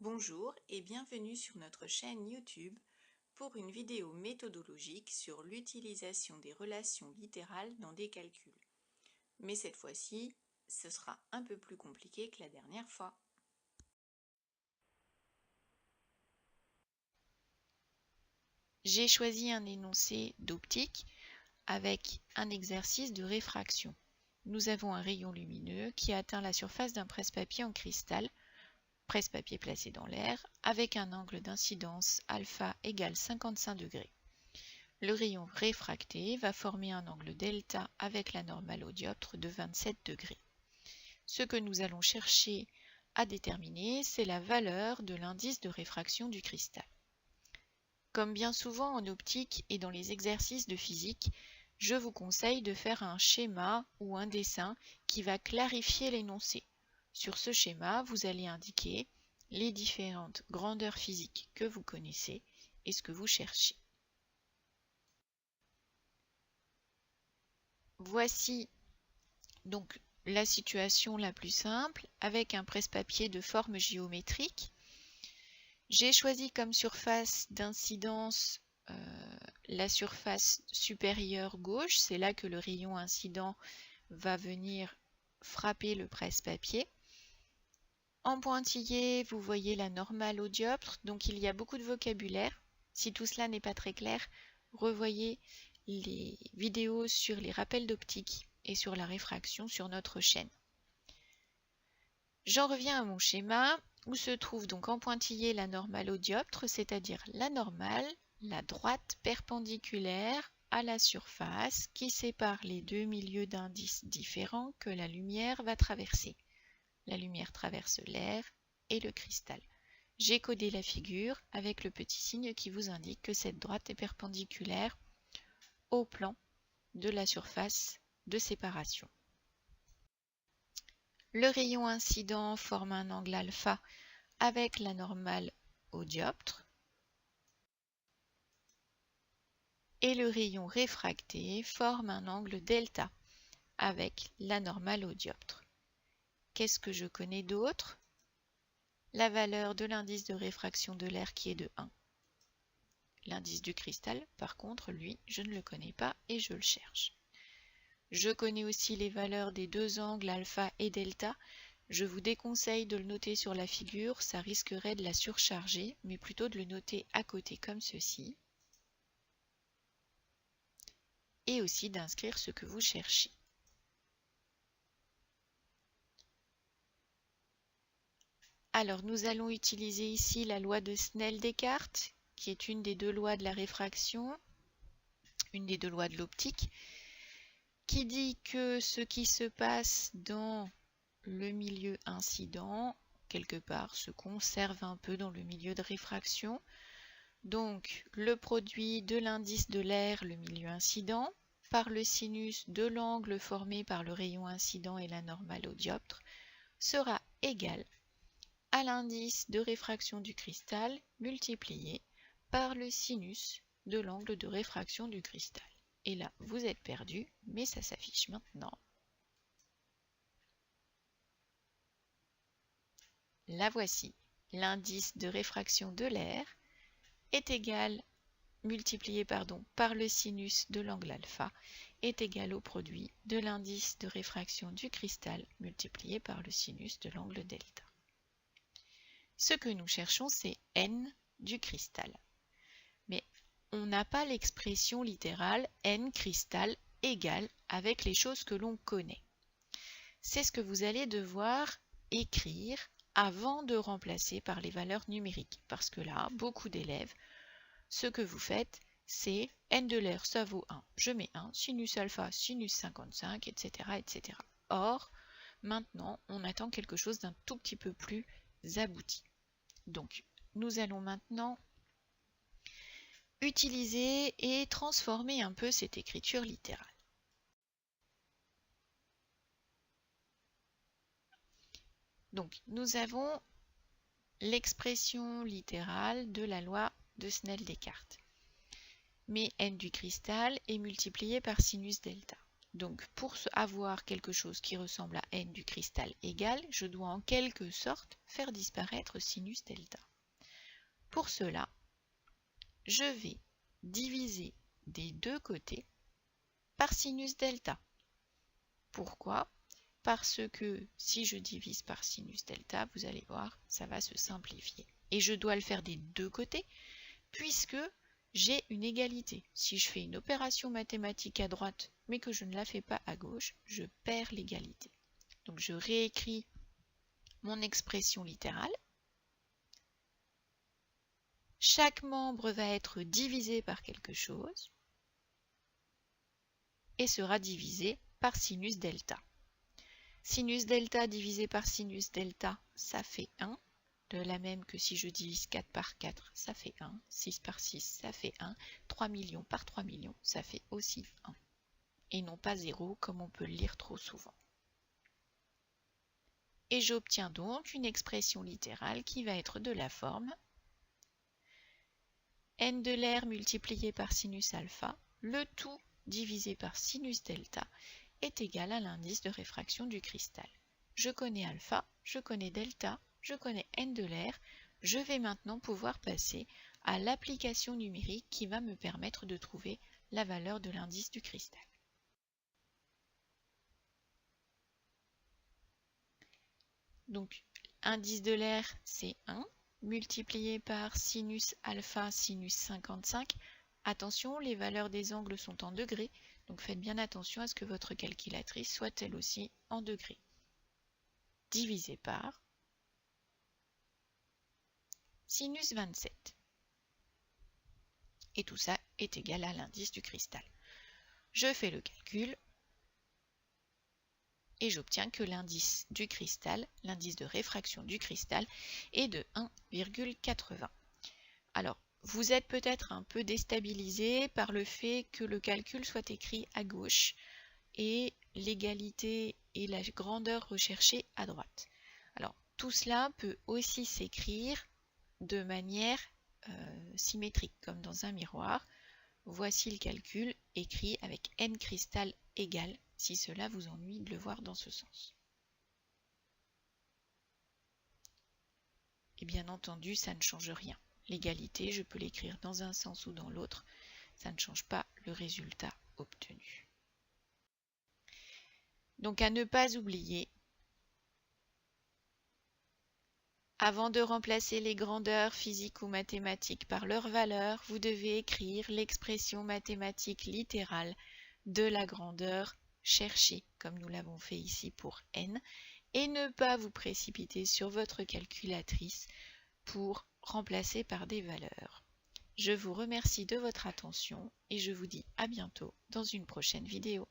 Bonjour et bienvenue sur notre chaîne YouTube pour une vidéo méthodologique sur l'utilisation des relations littérales dans des calculs. Mais cette fois-ci, ce sera un peu plus compliqué que la dernière fois. J'ai choisi un énoncé d'optique avec un exercice de réfraction. Nous avons un rayon lumineux qui atteint la surface d'un presse-papier en cristal, presse-papier placé dans l'air, avec un angle d'incidence alpha égale 55 degrés. Le rayon réfracté va former un angle delta avec la normale au dioptre de 27 degrés. Ce que nous allons chercher à déterminer, c'est la valeur de l'indice de réfraction du cristal. Comme bien souvent en optique et dans les exercices de physique, je vous conseille de faire un schéma ou un dessin qui va clarifier l'énoncé. Sur ce schéma, vous allez indiquer les différentes grandeurs physiques que vous connaissez et ce que vous cherchez. Voici donc la situation la plus simple avec un presse-papier de forme géométrique. J'ai choisi comme surface d'incidence la surface supérieure gauche, c'est là que le rayon incident va venir frapper le presse-papier. En pointillé, vous voyez la normale au dioptre, donc il y a beaucoup de vocabulaire. Si tout cela n'est pas très clair, revoyez les vidéos sur les rappels d'optique et sur la réfraction sur notre chaîne. J'en reviens à mon schéma où se trouve donc en pointillé la normale au dioptre, c'est-à-dire la normale, la droite perpendiculaire à la surface qui sépare les deux milieux d'indices différents que la lumière va traverser. La lumière traverse l'air et le cristal. J'ai codé la figure avec le petit signe qui vous indique que cette droite est perpendiculaire au plan de la surface de séparation. Le rayon incident forme un angle alpha avec la normale au dioptre et le rayon réfracté forme un angle delta avec la normale au dioptre. Qu'est-ce que je connais d'autre? La valeur de l'indice de réfraction de l'air qui est de 1. L'indice du cristal, par contre, lui, je ne le connais pas et je le cherche. Je connais aussi les valeurs des deux angles alpha et delta. Je vous déconseille de le noter sur la figure, ça risquerait de la surcharger, mais plutôt de le noter à côté comme ceci. Et aussi d'inscrire ce que vous cherchez. Alors nous allons utiliser ici la loi de Snell-Descartes, qui est une des deux lois de la réfraction, une des deux lois de l'optique, qui dit que ce qui se passe dans le milieu incident, quelque part, se conserve un peu dans le milieu de réfraction. Donc le produit de l'indice de l'air, le milieu incident, par le sinus de l'angle formé par le rayon incident et la normale au dioptre, sera égal à l'indice de réfraction du cristal multiplié par le sinus de l'angle de réfraction du cristal. Et là, vous êtes perdu, mais ça s'affiche maintenant. La voici. L'indice de réfraction de l'air est égal, multiplié par le sinus de l'angle alpha, est égal au produit de l'indice de réfraction du cristal multiplié par le sinus de l'angle delta. Ce que nous cherchons, c'est n du cristal. Mais on n'a pas l'expression littérale n cristal égale avec les choses que l'on connaît. C'est ce que vous allez devoir écrire avant de remplacer par les valeurs numériques. Parce que là, beaucoup d'élèves, ce que vous faites, c'est n de l'air, ça vaut 1. Je mets 1, sinus alpha, sinus 55, etc., etc. Or, maintenant, on attend quelque chose d'un tout petit peu plus abouti. Donc, nous allons maintenant utiliser et transformer un peu cette écriture littérale. Donc, nous avons l'expression littérale de la loi de Snell-Descartes. Mais n du cristal est multiplié par sinus delta. Donc pour avoir quelque chose qui ressemble à n du cristal égal, je dois en quelque sorte faire disparaître sinus delta. Pour cela, je vais diviser des deux côtés par sinus delta. Pourquoi? Parce que si je divise par sinus delta, vous allez voir, ça va se simplifier. Et je dois le faire des deux côtés, puisque j'ai une égalité. Si je fais une opération mathématique à droite, mais que je ne la fais pas à gauche, je perds l'égalité. Donc je réécris mon expression littérale. Chaque membre va être divisé par quelque chose et sera divisé par sinus delta. Sinus delta divisé par sinus delta, ça fait 1. De la même que si je divise 4 par 4, ça fait 1. 6 par 6, ça fait 1. 3 millions par 3 millions, ça fait aussi 1. Et non pas 0 comme on peut le lire trop souvent. Et j'obtiens donc une expression littérale qui va être de la forme n de l'air multiplié par sinus alpha, le tout divisé par sinus delta, est égal à l'indice de réfraction du cristal. Je connais alpha, je connais delta, je connais n de l'air. Je vais maintenant pouvoir passer à l'application numérique qui va me permettre de trouver la valeur de l'indice du cristal. Donc, indice de l'air, c'est 1, multiplié par sinus alpha, sinus 55. Attention, les valeurs des angles sont en degrés, donc faites bien attention à ce que votre calculatrice soit elle aussi en degrés. Divisé par sinus 27. Et tout ça est égal à l'indice du cristal. Je fais le calcul et j'obtiens que l'indice du cristal, l'indice de réfraction du cristal, est de 1,80. Alors, vous êtes peut-être un peu déstabilisé par le fait que le calcul soit écrit à gauche et l'égalité et la grandeur recherchée à droite. Alors, tout cela peut aussi s'écrire de manière symétrique, comme dans un miroir. Voici le calcul écrit avec n cristal égal, si cela vous ennuie de le voir dans ce sens. Et bien entendu, ça ne change rien. L'égalité, je peux l'écrire dans un sens ou dans l'autre, ça ne change pas le résultat obtenu. Donc à ne pas oublier, avant de remplacer les grandeurs physiques ou mathématiques par leurs valeurs, vous devez écrire l'expression mathématique littérale de la grandeur cherchée, comme nous l'avons fait ici pour n, et ne pas vous précipiter sur votre calculatrice pour remplacer par des valeurs. Je vous remercie de votre attention et je vous dis à bientôt dans une prochaine vidéo.